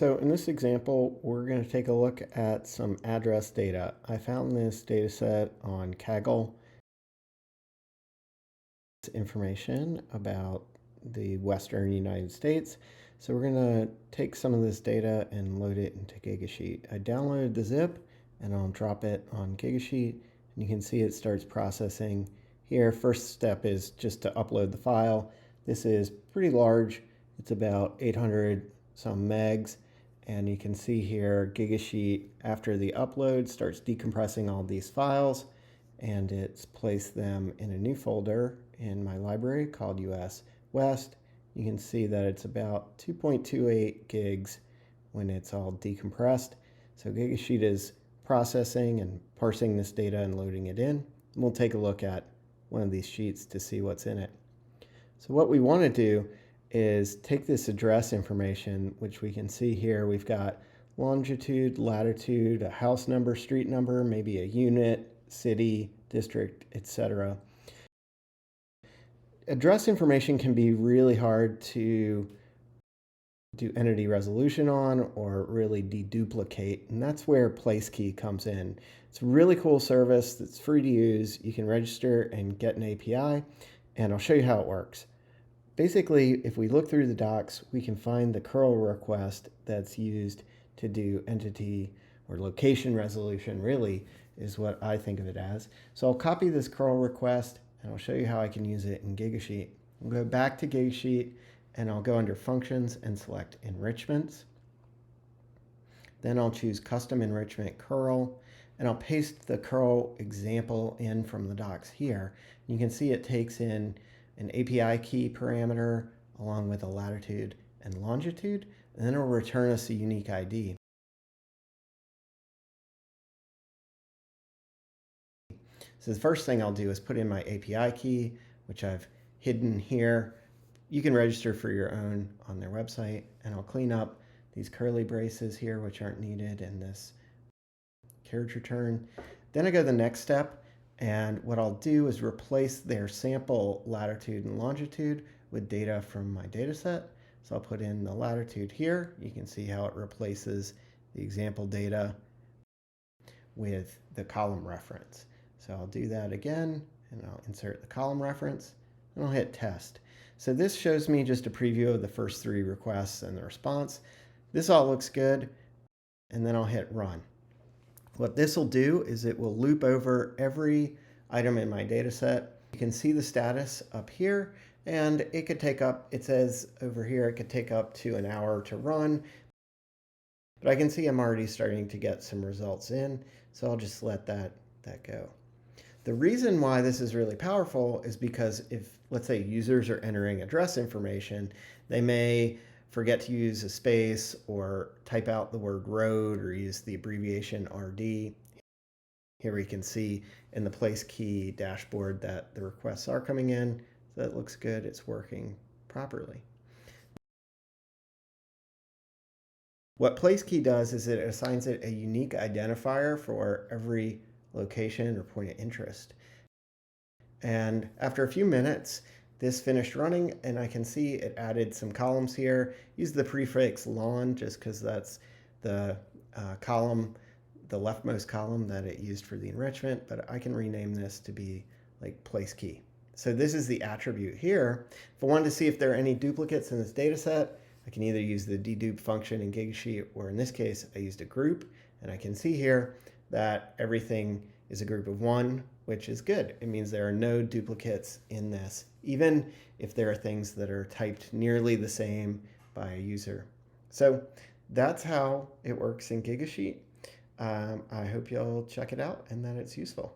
So in this example, we're going to take a look at some address data. I found this data set on Kaggle. Information about the Western United States. So we're going to take some of this data and load it into Gigasheet. I downloaded the zip and I'll drop it on Gigasheet. And you can see it starts processing here. First step is just to upload the file. This is pretty large. It's about 800 some megs. And you can see here Gigasheet, after the upload, starts decompressing all these files, and it's placed them in a new folder in my library called US West. You can see that it's about 2.28 gigs when it's all decompressed. So Gigasheet is processing and parsing this data and loading it in. And we'll take a look at one of these sheets to see what's in it. So what we want to do is take this address information, which we can see here. We've got longitude, latitude, a house number, street number, maybe a unit, city, district, etc. Address information can be really hard to do entity resolution on or really deduplicate, and that's where Placekey comes in. It's a really cool service that's free to use. You can register and get an API, and I'll show you how it works. Basically, if we look through the docs, we can find the curl request that's used to do entity or location resolution, really is what I think of it as. So I'll copy this curl request and I'll show you how I can use it in Gigasheet. I'll go back to Gigasheet and I'll go under Functions and select Enrichments. Then I'll choose Custom Enrichment Curl, and I'll paste the curl example in from the docs here. You can see it takes in an API key parameter along with a latitude and longitude, and then it'll return us a unique ID. So the first thing I'll do is put in my API key, which I've hidden here. You can register for your own on their website, and I'll clean up these curly braces here, which aren't needed, and this carriage return. Then I go to the next step, and what I'll do is replace their sample latitude and longitude with data from my data set. So I'll put in the latitude here. You can see how it replaces the example data with the column reference. So I'll do that again, and I'll insert the column reference, and I'll hit test. So this shows me just a preview of the first 3 requests and the response. This all looks good, and then I'll hit run. What this will do is it will loop over every item in my data set. You can see the status up here, and it could take up, it says over here, it could take up to an hour to run. But I can see I'm already starting to get some results in, so I'll just let that go. The reason why this is really powerful is because if, let's say, users are entering address information, they may forget to use a space or type out the word road or use the abbreviation RD. Here we can see in the Placekey dashboard that the requests are coming in. So that looks good. It's working properly. What Placekey does is it assigns it a unique identifier for every location or point of interest. And after a few minutes, this finished running, and I can see it added some columns here. Use the prefix lawn just because that's the column, the leftmost column that it used for the enrichment, but I can rename this to be like Placekey. So this is the attribute here. If I wanted to see if there are any duplicates in this data set, I can either use the dedupe function in Gigasheet, or in this case, I used a group, and I can see here that everything is a group of 1, which is good. It means there are no duplicates in this, even if there are things that are typed nearly the same by a user. So that's how it works in Gigasheet. I hope you'll check it out and that it's useful.